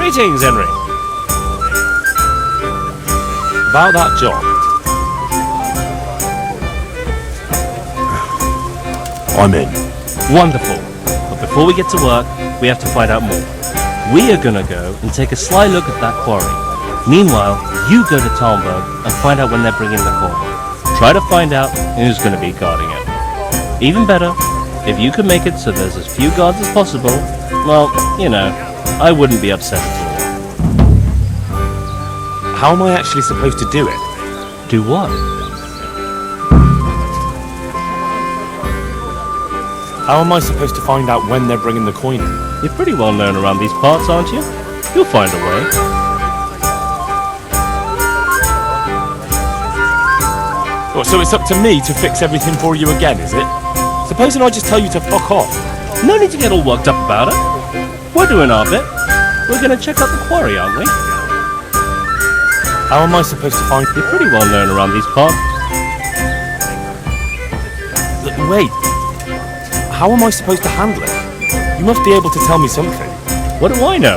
Greetings, Henry. About that job. I'm in. Wonderful. But before we get to work, we have to find out more. We are gonna go and take a sly look at that quarry. Meanwhile, you go to Talmberg and find out when they're bringing the coin. Try to find out who's gonna be guarding it. Even better, if you can make it so there's as few guards as possible, well, you know, I wouldn't be upset at all. How am I actually supposed to do it? Do what? How am I supposed to find out when they're bringing the coin in? You're pretty well known around these parts, aren't you? You'll find a way. Oh, so it's up to me to fix everything for you again, is it? Supposing I just tell you to fuck off. No need to get all worked up about it. We're doing our bit. We're gonna check out the quarry, aren't we? How am I supposed to find... You're pretty well known around these parts. Wait. How am I supposed to handle it? You must be able to tell me something. What do I know?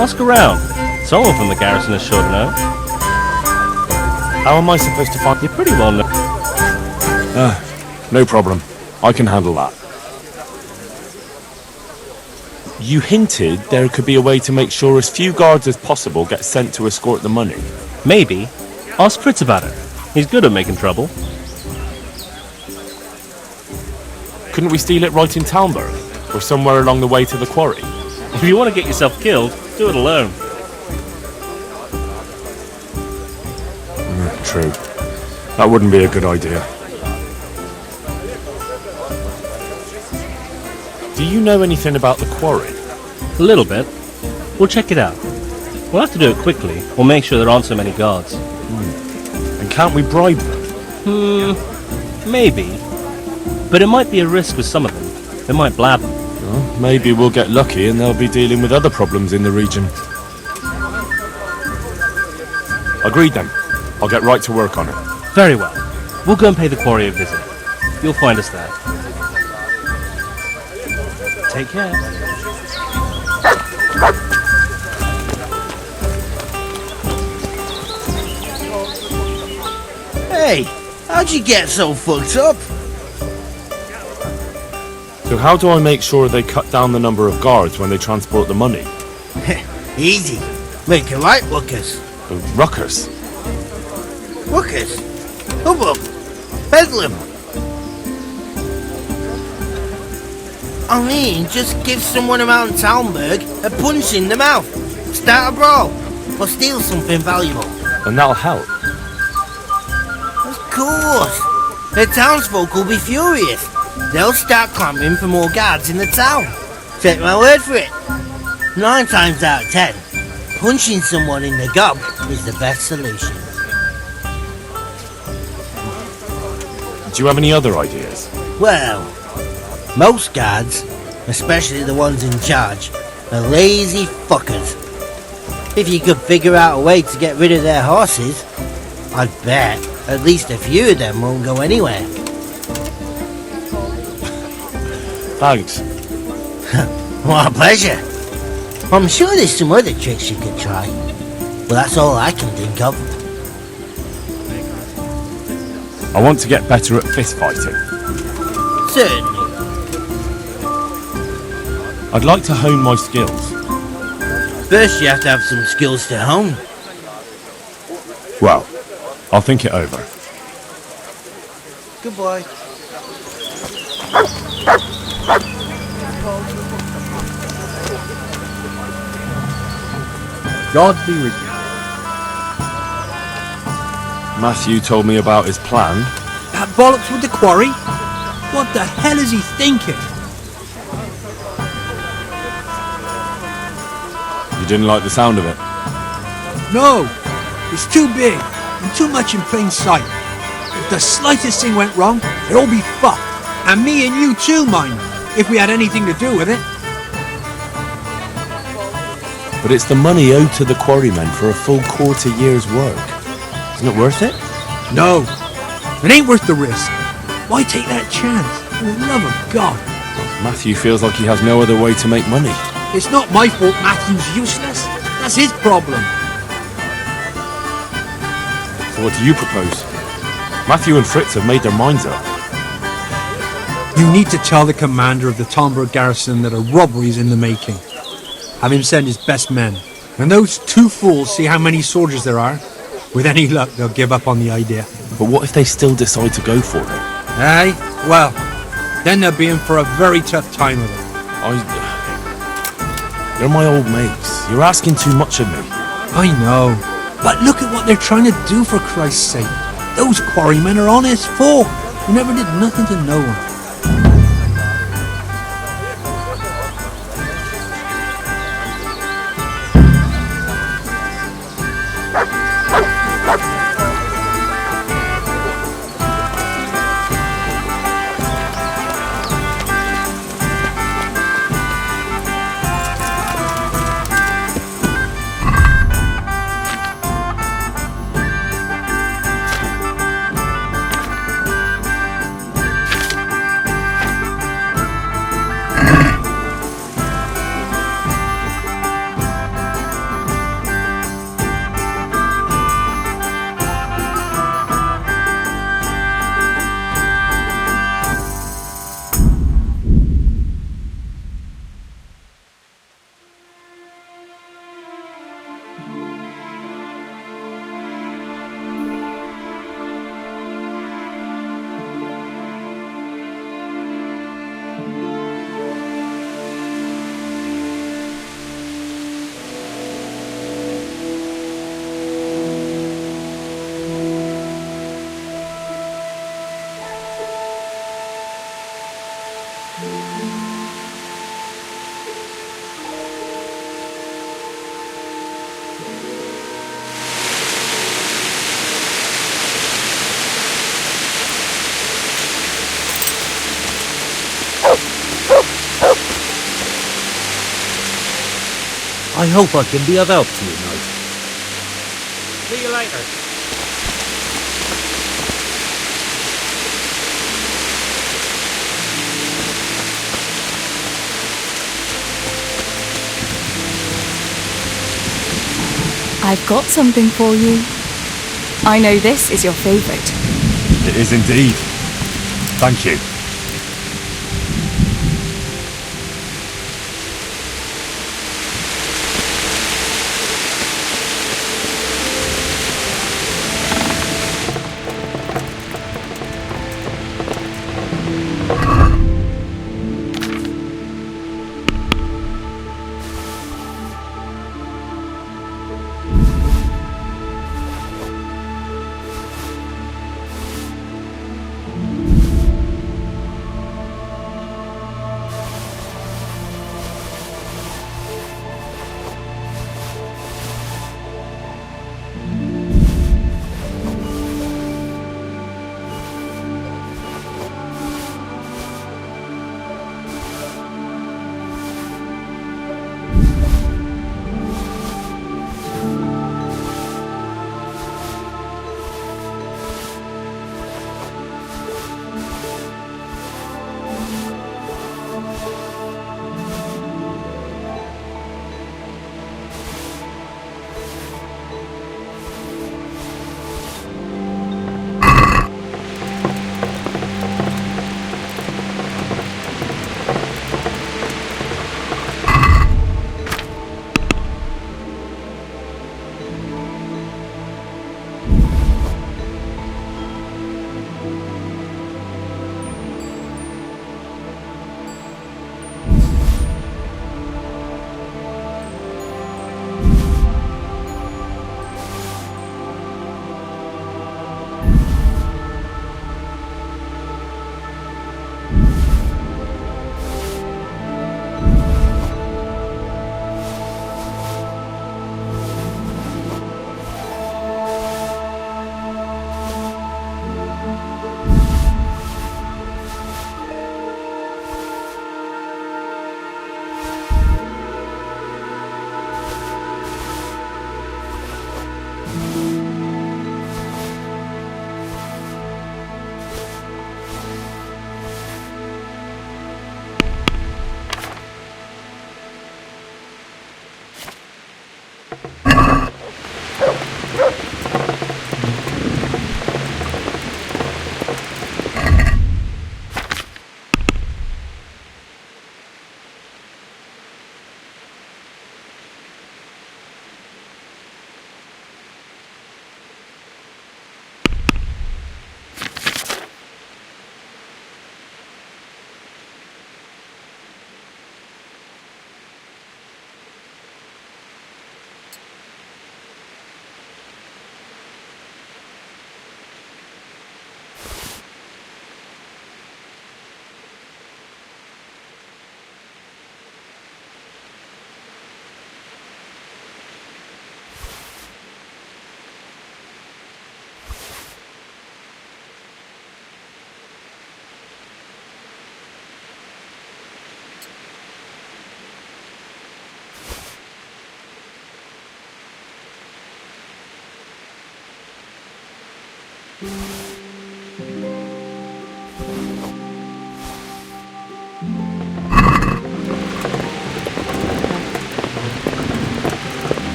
Ask around. Someone from the garrison is sure to know. How am I supposed to find... You're pretty well known. No problem. I can handle that. You hinted there could be a way to make sure as few guards as possible get sent to escort the money. Maybe. Ask Fritz about it. He's good at making trouble. Couldn't we steal it right in Talmberg? Or somewhere along the way to the quarry? If you want to get yourself killed, do it alone. True. That wouldn't be a good idea. Do you know anything about the quarry? A little bit. We'll check it out. We'll have to do it quickly. We'll make sure there aren't so many guards. And can't we bribe them? Maybe. But it might be a risk with some of them. They might blab. Well, maybe we'll get lucky and they'll be dealing with other problems in the region. Agreed then. I'll get right to work on it. Very well. We'll go and pay the quarry a visit. You'll find us there. Take care. Hey, how'd you get so fucked up? So how do I make sure they cut down the number of guards when they transport the money? Easy. Make a right ruckus. A ruckus? Ruckus? Hubbub. Bedlam. I mean, just give someone around Talmberg a punch in the mouth. Start a brawl. Or steal something valuable. And that'll help. Of course. The townsfolk will be furious. They'll start clamouring for more guards in the town. Take my word for it. 9 times out of 10, punching someone in the gob is the best solution. Do you have any other ideas? Well, most guards, especially the ones in charge, are lazy fuckers. If you could figure out a way to get rid of their horses, I'd bet at least a few of them won't go anywhere. Thanks. What a pleasure. I'm sure there's some other tricks you could try, but that's all I can think of. I want to get better at fist fighting. Certainly. I'd like to hone my skills. First you have to have some skills to hone. Well, I'll think it over. Good boy. God be with you. Matthew told me about his plan. That bollocks with the quarry? What the hell is he thinking? You didn't like the sound of it? No, it's too big and too much in plain sight. If the slightest thing went wrong, it'd all be fucked. And me and you too, mind, if we had anything to do with it. But it's the money owed to the quarrymen for a full quarter year's work. Isn't it worth it? No, it ain't worth the risk. Why take that chance? For the love of God. Matthew feels like he has no other way to make money. It's not my fault Matthew's useless. That's his problem. So what do you propose? Matthew and Fritz have made their minds up. You need to tell the commander of the Talmberg garrison that a robbery is in the making. Have him send his best men. When those two fools see how many soldiers there are, with any luck they'll give up on the idea. But what if they still decide to go for it? Aye? Well, then they'll be in for a very tough time of it. You're my old mates. You're asking too much of me. I know. But look at what they're trying to do, for Christ's sake. Those quarrymen are honest folk who never did nothing to no one. I hope I can be of help to you, Knight. See you later. I've got something for you. I know this is your favourite. It is indeed. Thank you.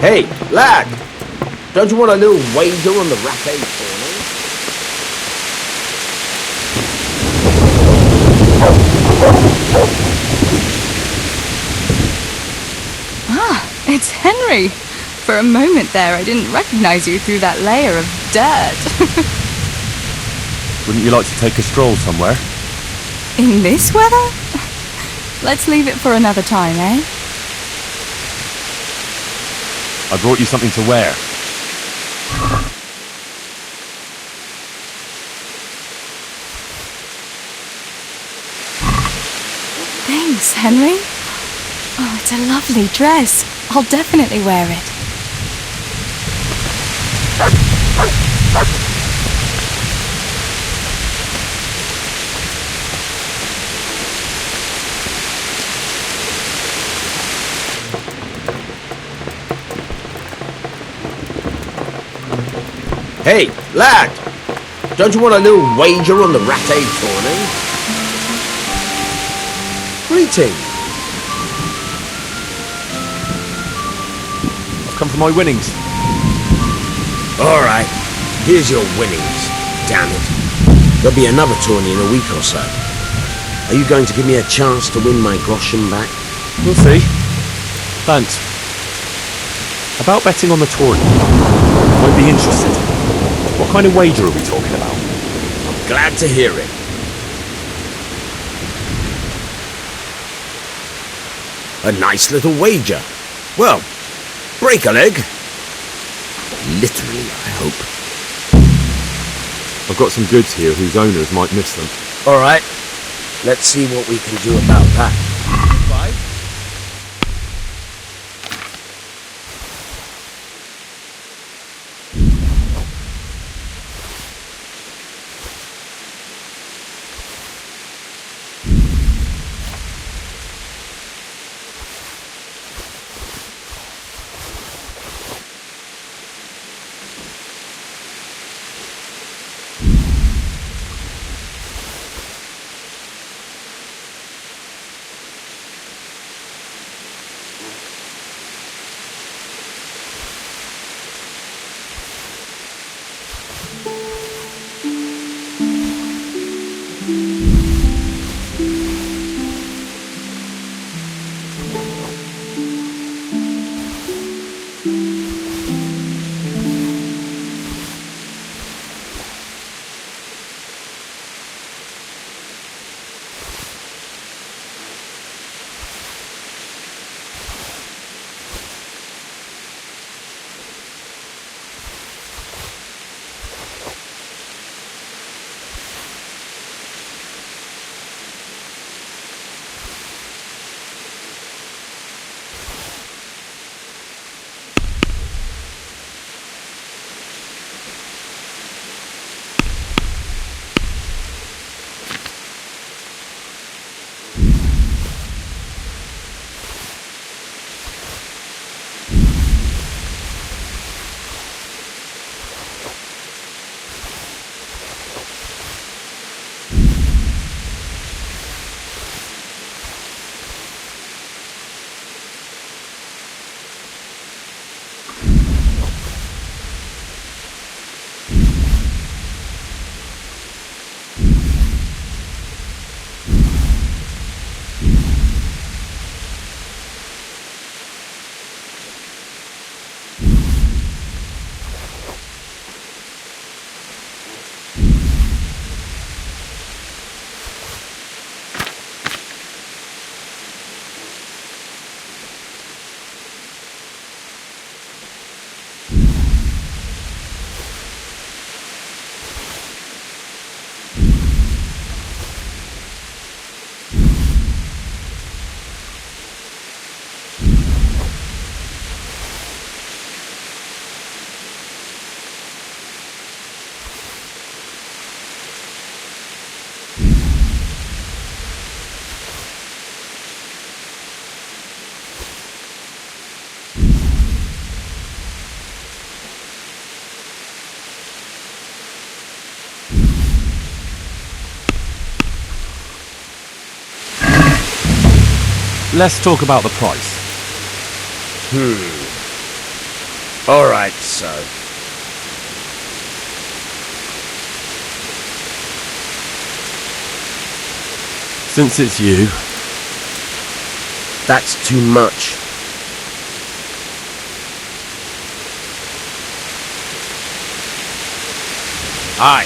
Hey, lad! Don't you want a little wager on the ratte corner? It's Henry. For a moment there, I didn't recognize you through that layer of dirt. Wouldn't you like to take a stroll somewhere? In this weather? Let's leave it for another time, eh? I brought you something to wear. Thanks, Henry. Oh, it's a lovely dress. I'll definitely wear it. Hey, lad! Don't you want a little wager on the ratte corner? Greetings. I've come for my winnings. All right, here's your winnings. Damn it. There'll be another tourney in a week or so. Are you going to give me a chance to win my groschen back? We'll see. Thanks. About betting on the tourney. I'd be interested. What kind of wager are we talking about? I'm glad to hear it. A nice little wager. Well, break a leg. Literally, I hope. I've got some goods here whose owners might miss them. All right, let's see what we can do about that. Bye. let's talk about the price. All right, so. Since it's you, That's too much. Aye,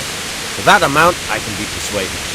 for that amount, I can be persuaded.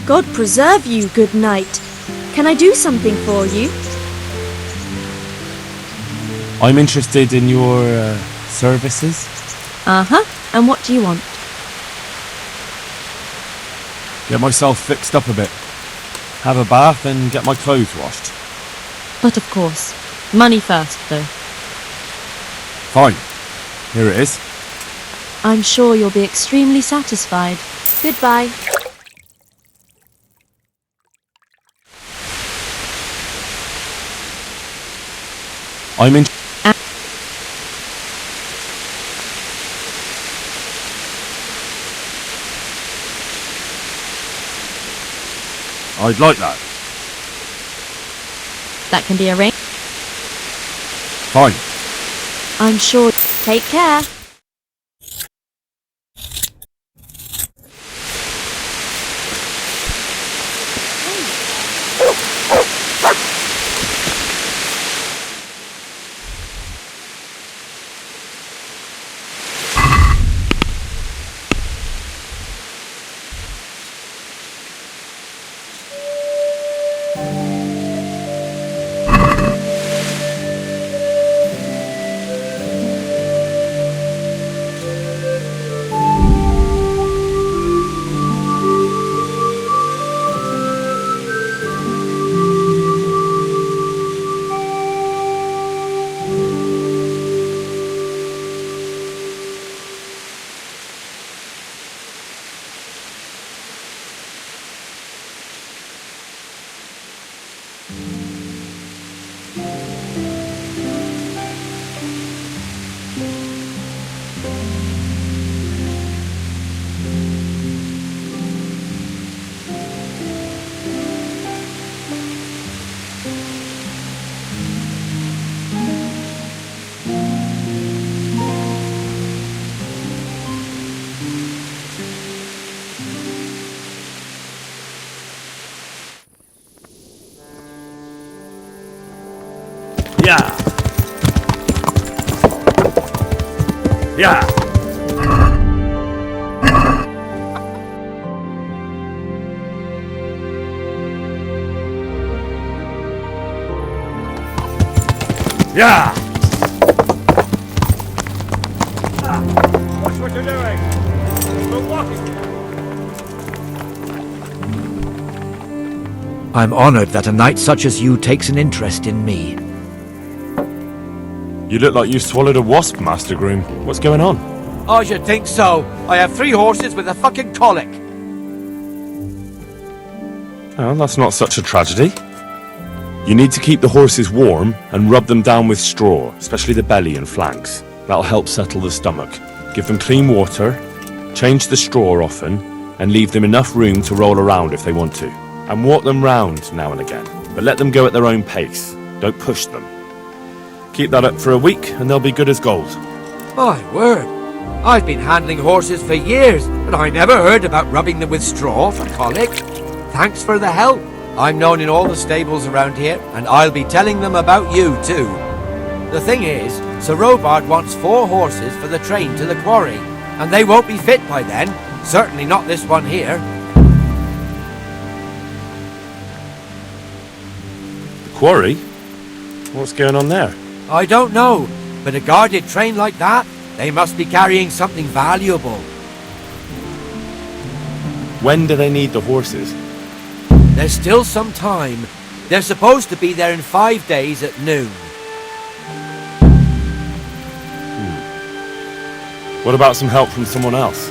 God preserve you, good knight. Can I do something for you? I'm interested in your services. Uh-huh. And what do you want? Get myself fixed up a bit. Have a bath and get my clothes washed. But of course. Money first, though. Fine. Here it is. I'm sure you'll be extremely satisfied. Goodbye. I'm in. I'd like that. That can be arranged. Fine. I'm sure. Take care. Yeah. Yeah. Yeah. Watch what you're doing. We're walking. I'm honored that a knight such as you takes an interest in me. You look like you swallowed a wasp, Master Groom. What's going on? I should think so. I have 3 horses with a fucking colic. Oh, that's not such a tragedy. You need to keep the horses warm and rub them down with straw, especially the belly and flanks. That'll help settle the stomach. Give them clean water, change the straw often, and leave them enough room to roll around if they want to. And walk them round now and again, but let them go at their own pace. Don't push them. Keep that up for a week and they'll be good as gold. My word. I've been handling horses for years, but I never heard about rubbing them with straw for colic. Thanks for the help. I'm known in all the stables around here, and I'll be telling them about you too. The thing is, Sir Robard wants 4 horses for the train to the quarry, and they won't be fit by then. Certainly not this one here. The quarry? What's going on there? I don't know, but a guarded train like that, they must be carrying something valuable. When do they need the horses? There's still some time. They're supposed to be there in 5 days at noon. What about some help from someone else?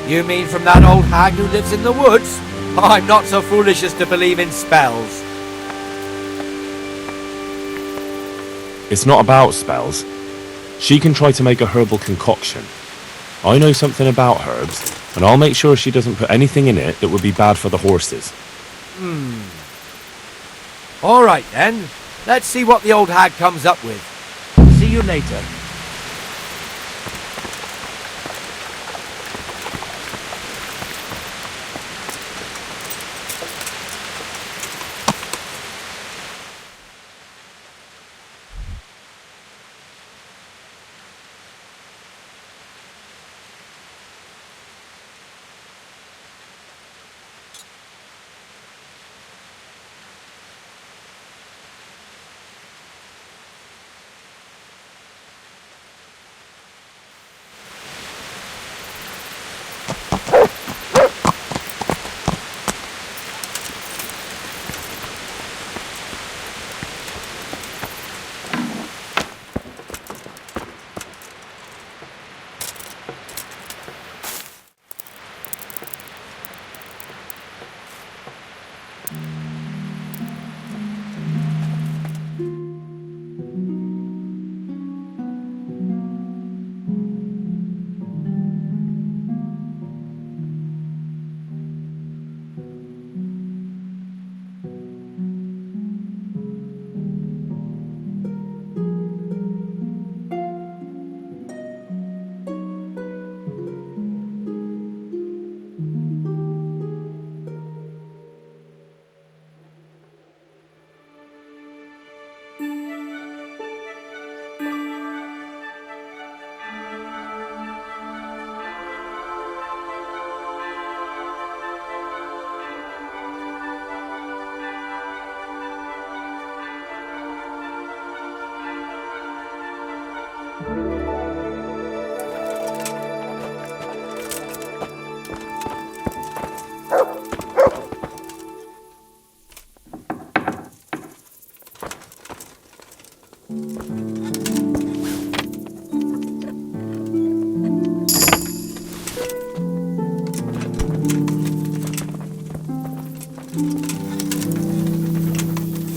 You mean from that old hag who lives in the woods? I'm not so foolish as to believe in spells. It's not about spells. She can try to make a herbal concoction. I know something about herbs, and I'll make sure she doesn't put anything in it that would be bad for the horses. All right then. Let's see what the old hag comes up with. See you later.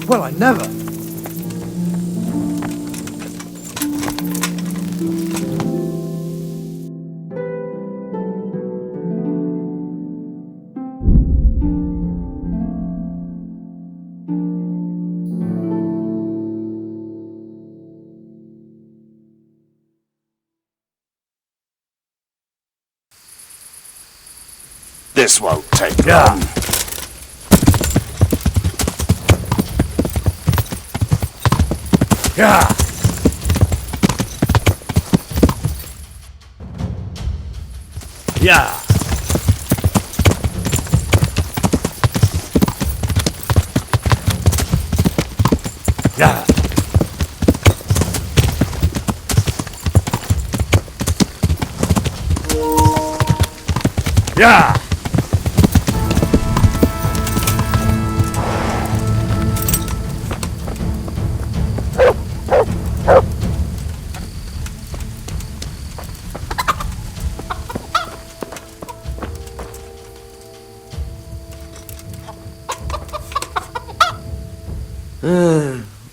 Well, I never. This won't take long. Yeah. Yeah. Yeah. Yeah.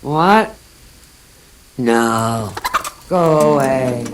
What? No. Go away.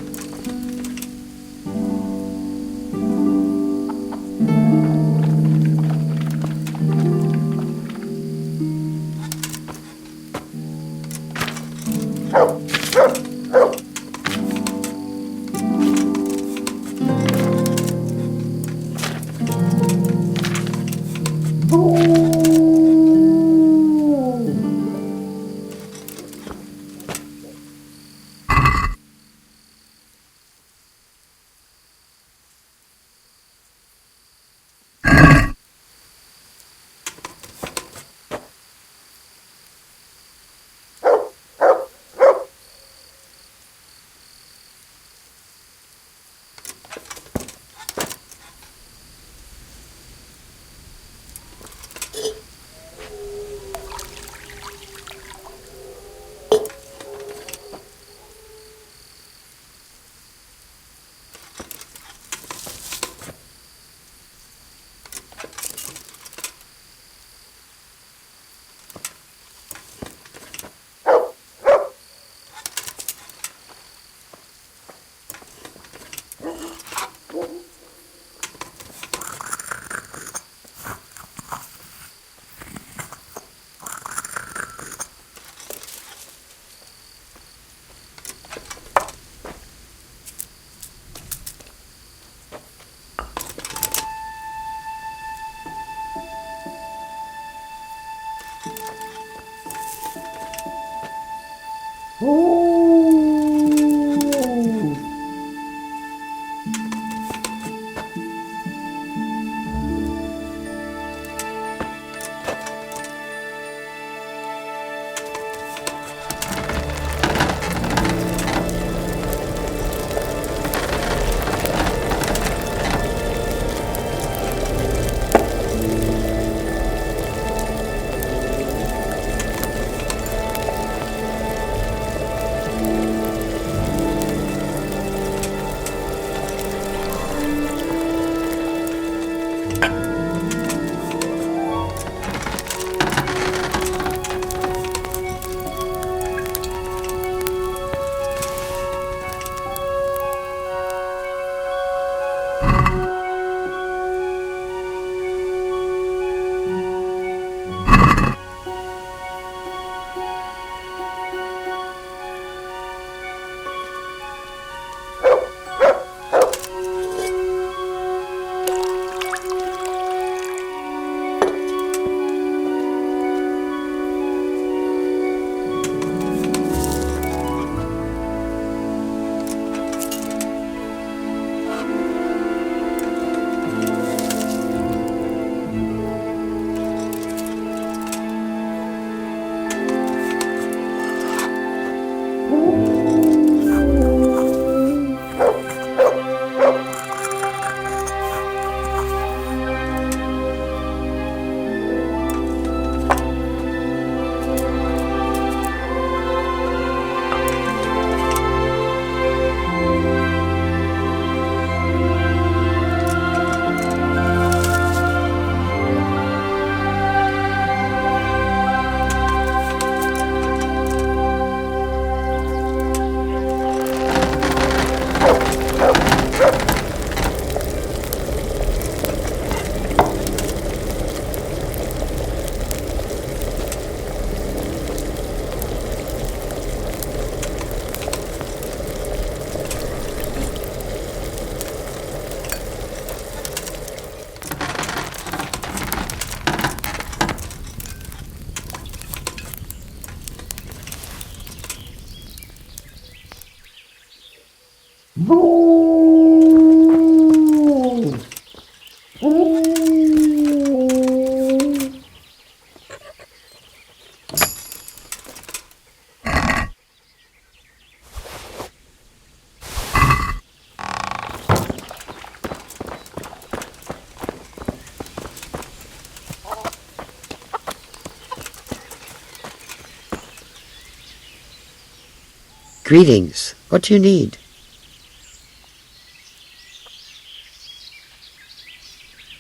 Greetings. What do you need?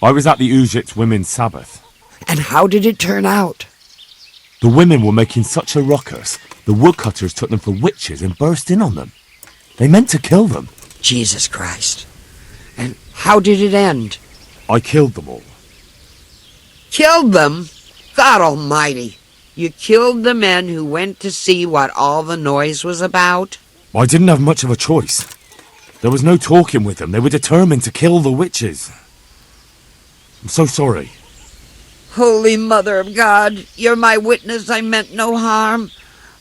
I was at the Ujit Women's Sabbath. And how did it turn out? The women were making such a ruckus, the woodcutters took them for witches and burst in on them. They meant to kill them. Jesus Christ. And how did it end? I killed them all. Killed them? God Almighty. You killed the men who went to see what all the noise was about? I didn't have much of a choice. There was no talking with them. They were determined to kill the witches. I'm so sorry. Holy Mother of God, you're my witness I meant no harm.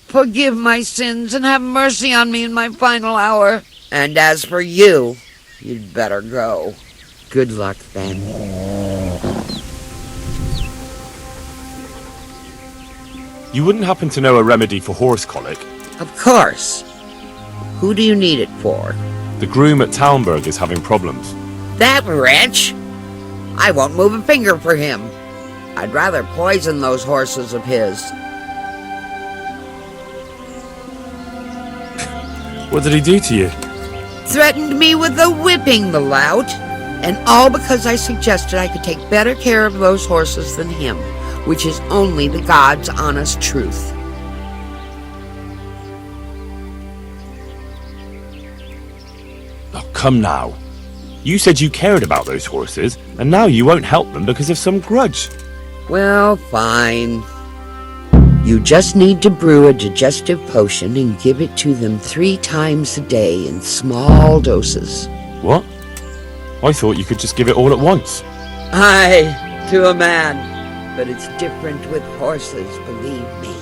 Forgive my sins and have mercy on me in my final hour. And as for you, you'd better go. Good luck then. You wouldn't happen to know a remedy for horse colic? Of course. Who do you need it for? The groom at Talmberg is having problems. That wretch? I won't move a finger for him. I'd rather poison those horses of his. What did he do to you? Threatened me with a whipping, the lout. And all because I suggested I could take better care of those horses than him, which is only the God's honest truth. Oh, come now. You said you cared about those horses, and now you won't help them because of some grudge. Well, fine. You just need to brew a digestive potion and give it to them 3 times a day in small doses. What? I thought you could just give it all at once. Aye, to a man. But it's different with horses, believe me.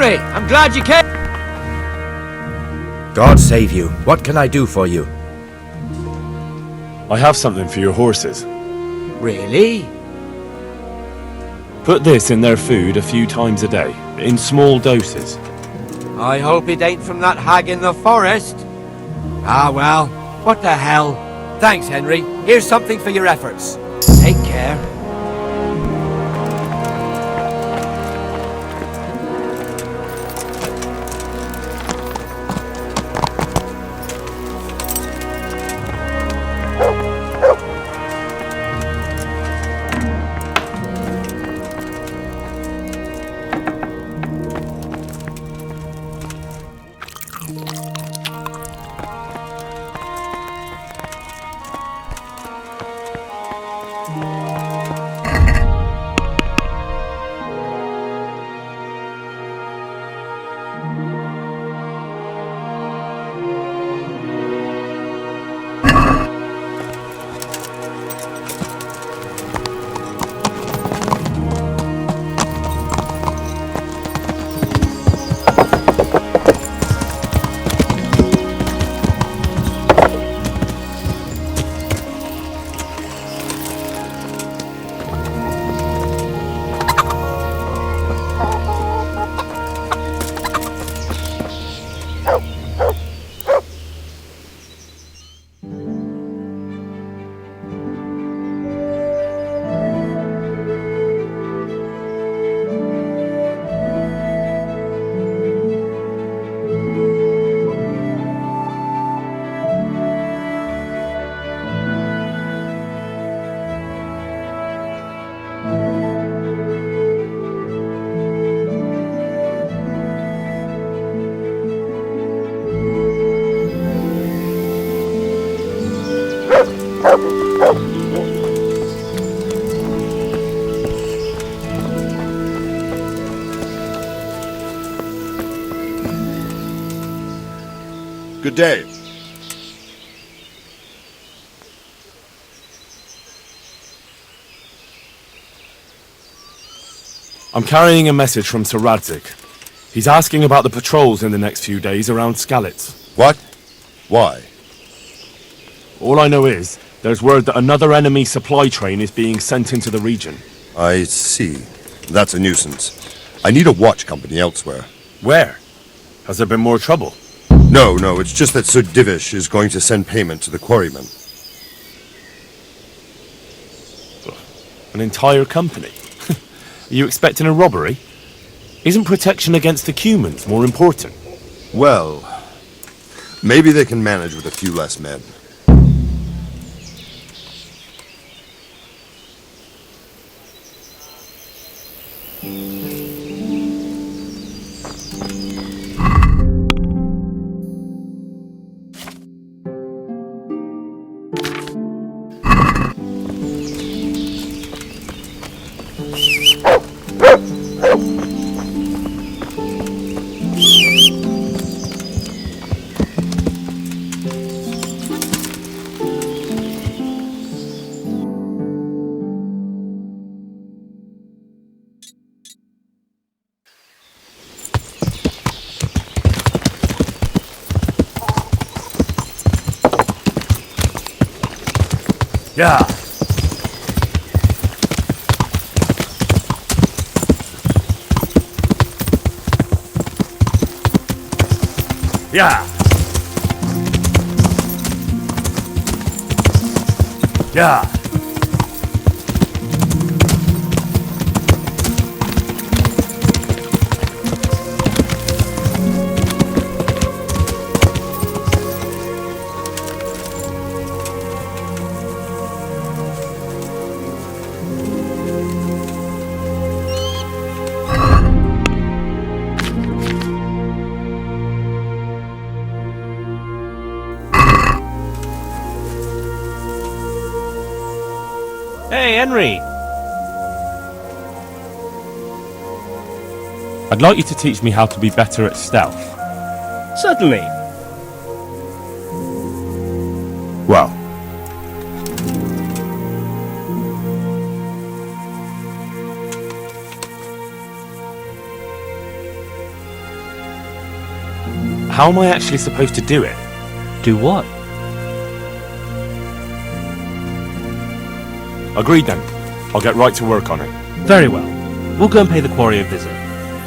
Henry, I'm glad you came. God save you. What can I do for you? I have something for your horses. Really? Put this in their food a few times a day, in small doses. I hope it ain't from that hag in the forest. Ah, well, what the hell? Thanks, Henry. Here's something for your efforts. Take care. Good day. I'm carrying a message from Sir Radzik. He's asking about the patrols in the next few days around Skalitz. What? Why? All I know is, there's word that another enemy supply train is being sent into the region. I see. That's a nuisance. I need a watch company elsewhere. Where? Has there been more trouble? No, it's just that Sir Divish is going to send payment to the quarrymen. An entire company? Are you expecting a robbery? Isn't protection against the humans more important? Well, maybe they can manage with a few less men. Yeah. Yeah. Yeah. Hey, Henry! I'd like you to teach me how to be better at stealth. Certainly. Well, how am I actually supposed to do it? Do what? Agreed then. I'll get right to work on it. Very well. We'll go and pay the quarry a visit.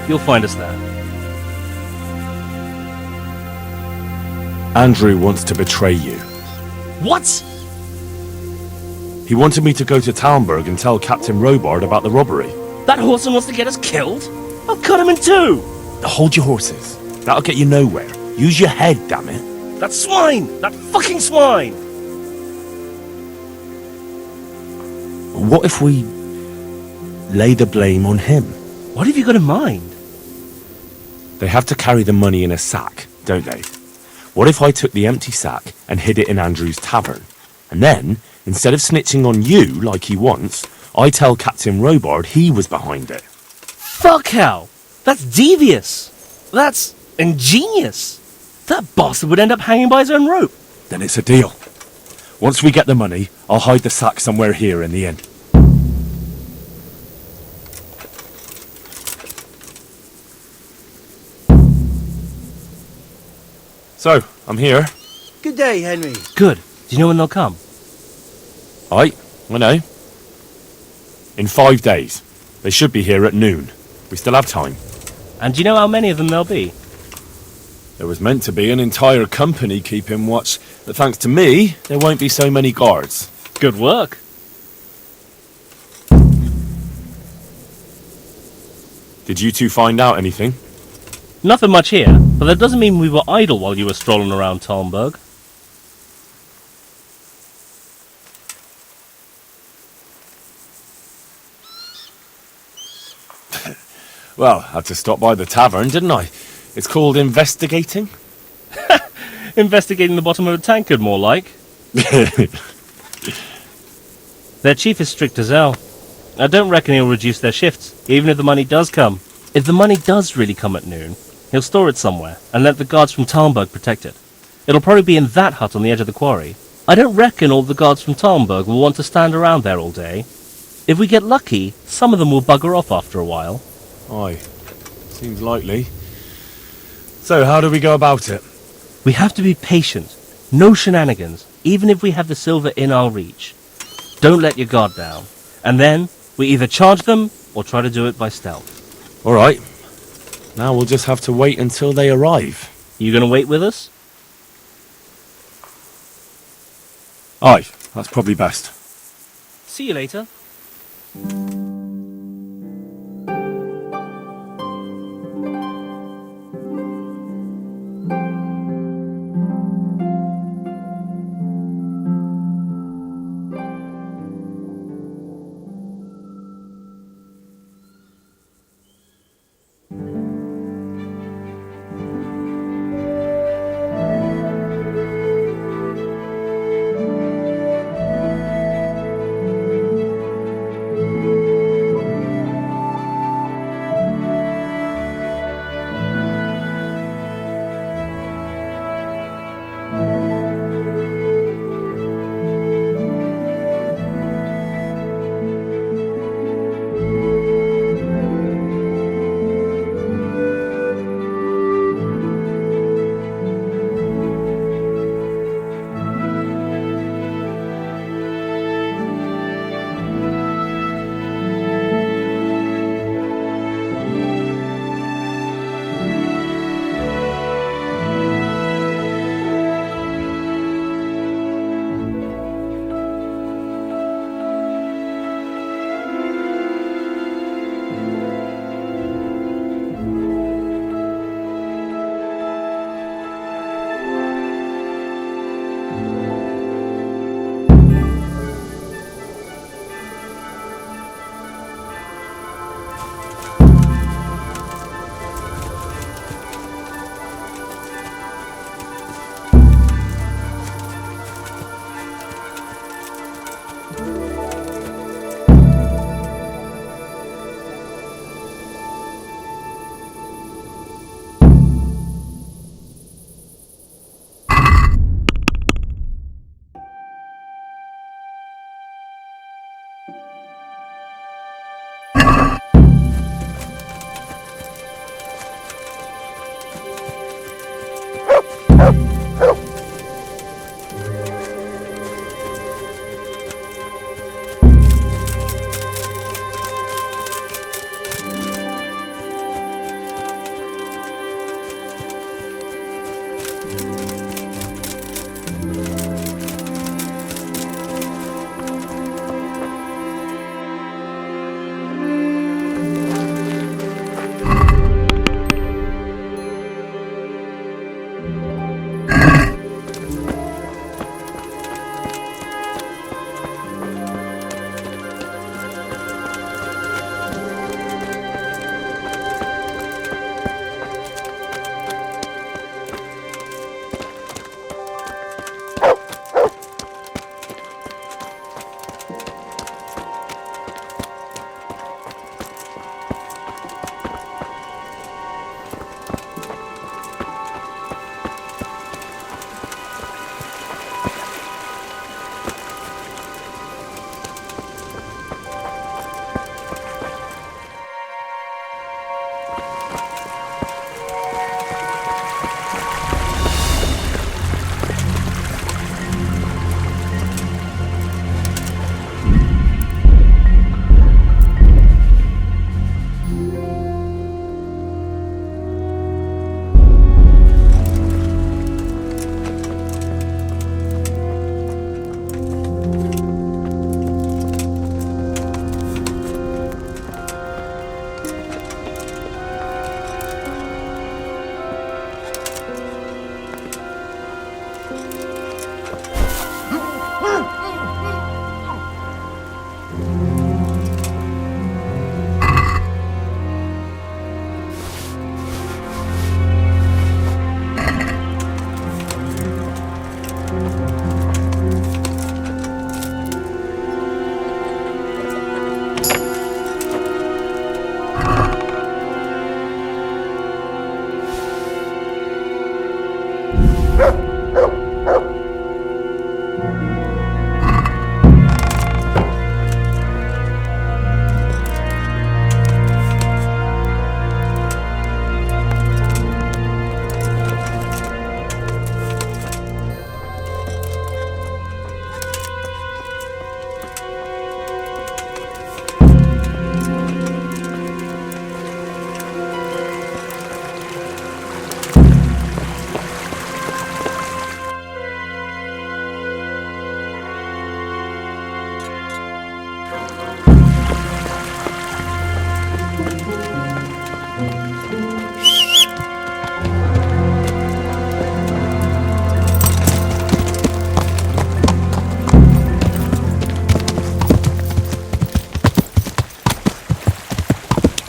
You'll find us there. Andrew wants to betray you. What? He wanted me to go to Talmberg and tell Captain Robard about the robbery. That horseman wants to get us killed? I'll cut him in two! Hold your horses. That'll get you nowhere. Use your head, damn it. That swine! That fucking swine! What if we lay the blame on him? What have you got in mind? They have to carry the money in a sack, don't they? What if I took the empty sack and hid it in Andrew's tavern? And then, instead of snitching on you like he wants, I tell Captain Robard he was behind it. Fuck hell! That's devious! That's ingenious! That bastard would end up hanging by his own rope. Then it's a deal. Once we get the money, I'll hide the sack somewhere here in the inn. So, I'm here. Good day, Henry. Good. Do you know when they'll come? I know. In 5 days. They should be here at noon. We still have time. And do you know how many of them there'll be? There was meant to be an entire company keeping watch, but thanks to me, there won't be so many guards. Good work. Did you two find out anything? Nothing much here, but that doesn't mean we were idle while you were strolling around Talmberg. Well, I had to stop by the tavern, didn't I? It's called investigating. Investigating the bottom of a tankard, more like. Their chief is strict as hell. I don't reckon he'll reduce their shifts, even if the money does come. If the money does really come at noon, he'll store it somewhere and let the guards from Talmberg protect it. It'll probably be in that hut on the edge of the quarry. I don't reckon all the guards from Talmberg will want to stand around there all day. If we get lucky, some of them will bugger off after a while. Aye, seems likely. So, how do we go about it? We have to be patient. No shenanigans, even if we have the silver in our reach. Don't let your guard down. And then, we either charge them, or try to do it by stealth. Alright. Now we'll just have to wait until they arrive. You gonna wait with us? Aye, that's probably best. See you later.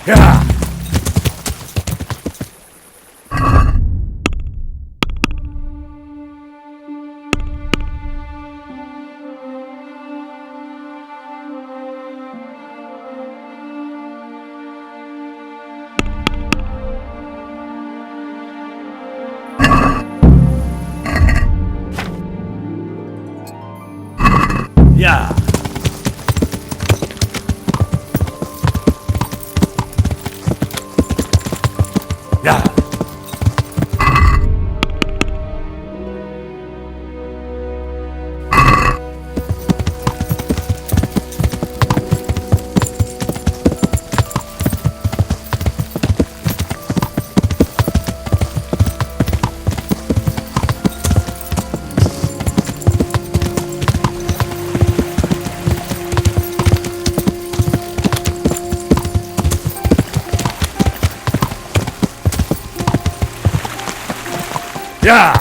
Yeah. Yeah. Yeah. Yeah.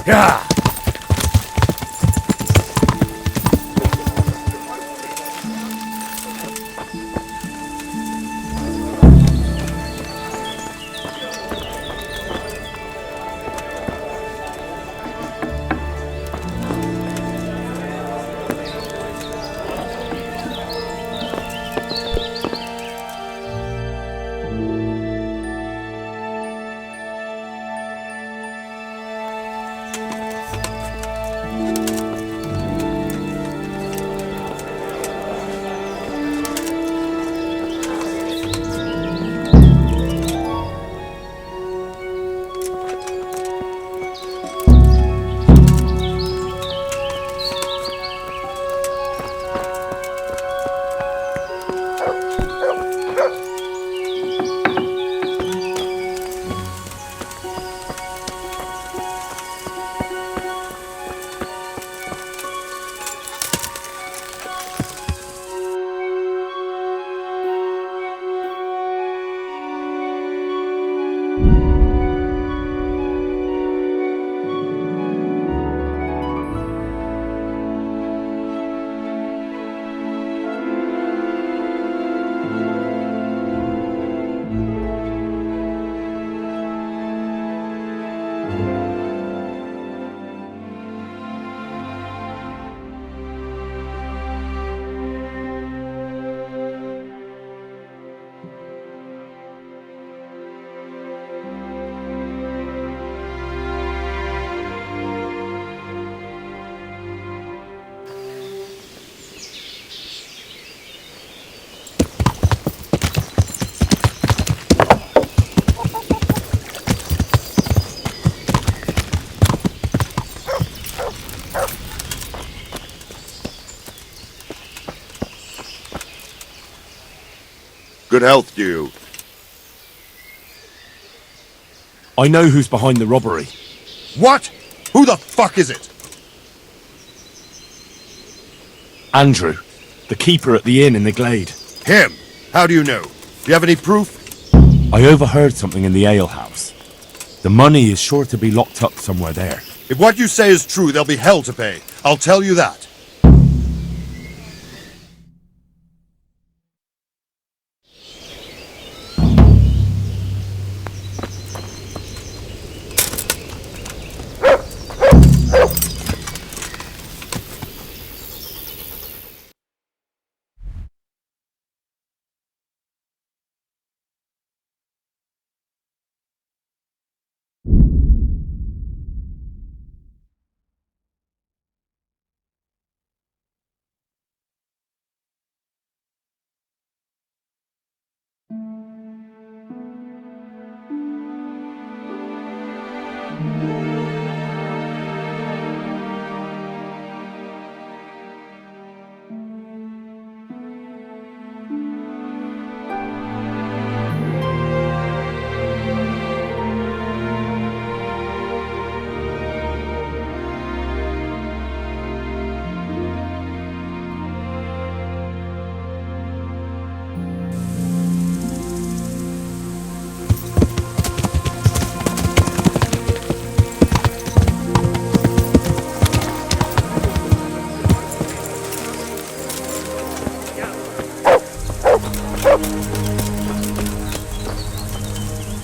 Yeah. Good health to you. I know who's behind the robbery. What? Who the fuck is it? Andrew, the keeper at the inn in the glade. Him? How do you know? Do you have any proof? I overheard something in the alehouse. The money is sure to be locked up somewhere there. If what you say is true, there'll be hell to pay. I'll tell you that.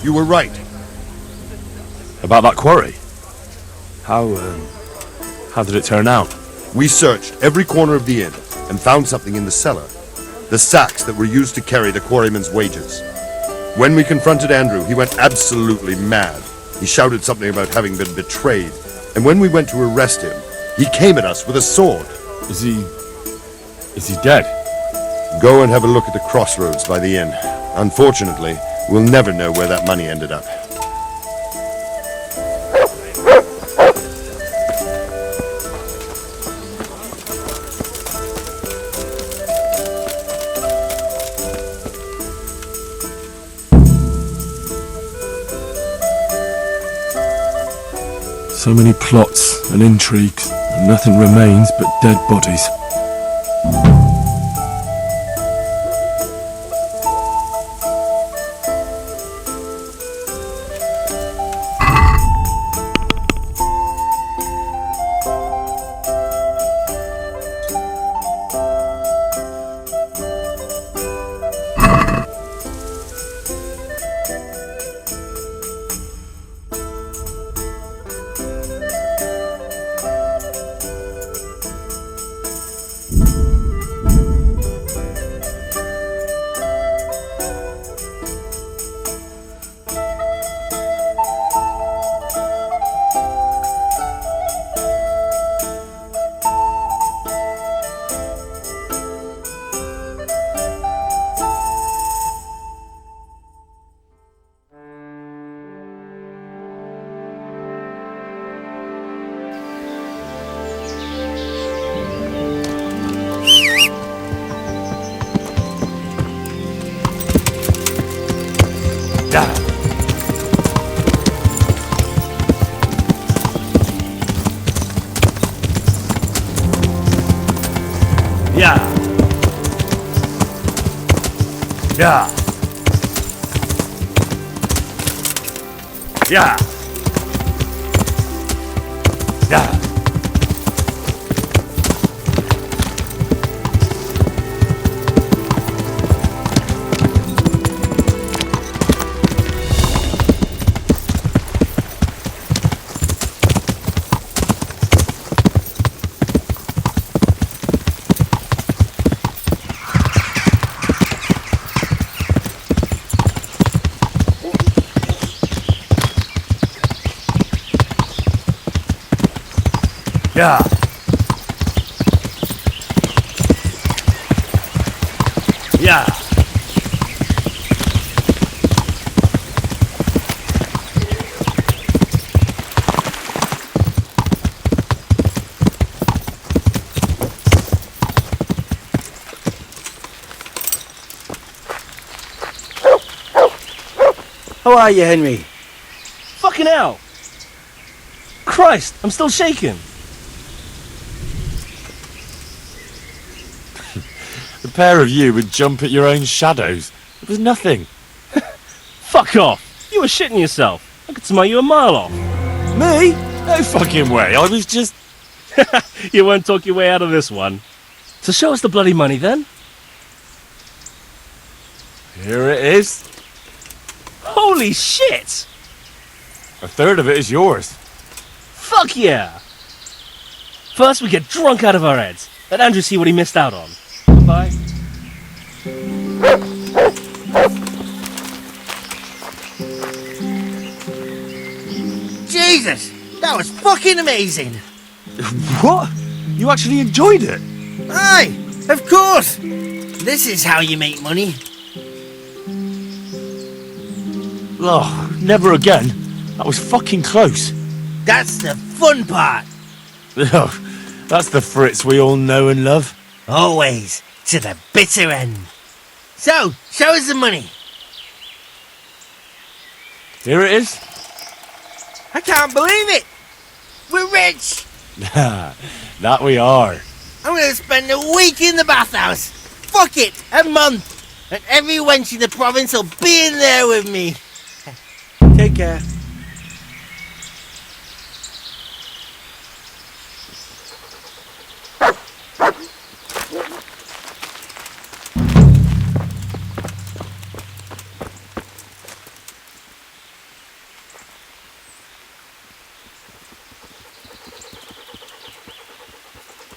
You were right. About that quarry? How did it turn out? We searched every corner of the inn and found something in the cellar. The sacks that were used to carry the quarryman's wages. When we confronted Andrew, he went absolutely mad. He shouted something about having been betrayed. And when we went to arrest him, he came at us with a sword. Is he dead? Go and have a look at the crossroads by the inn. Unfortunately, we'll never know where that money ended up. So many plots and intrigues, and nothing remains but dead bodies. Yeah. Yeah. Yeah. Yeah. Yeah. Yeah. How are you, Henry? Fucking hell! Christ, I'm still shaking. The pair of you would jump at your own shadows. It was nothing. Fuck off! You were shitting yourself. I could smell you a mile off. Me? No fucking way. I was just... You won't talk your way out of this one. So show us the bloody money then. Here it is. Holy shit! A third of it is yours. Fuck yeah! First we get drunk out of our heads. Let Andrew see what he missed out on. Bye. Jesus! That was fucking amazing! What? You actually enjoyed it? Aye, of course! This is how you make money. Oh, never again. That was fucking close. That's the fun part! Oh, that's the Fritz we all know and love. Always to the bitter end. So, show us the money. Here it is. I can't believe it! We're rich! That we are. I'm gonna spend a week in the bathhouse. Fuck it, a month. And every wench in the province will be in there with me. Take care.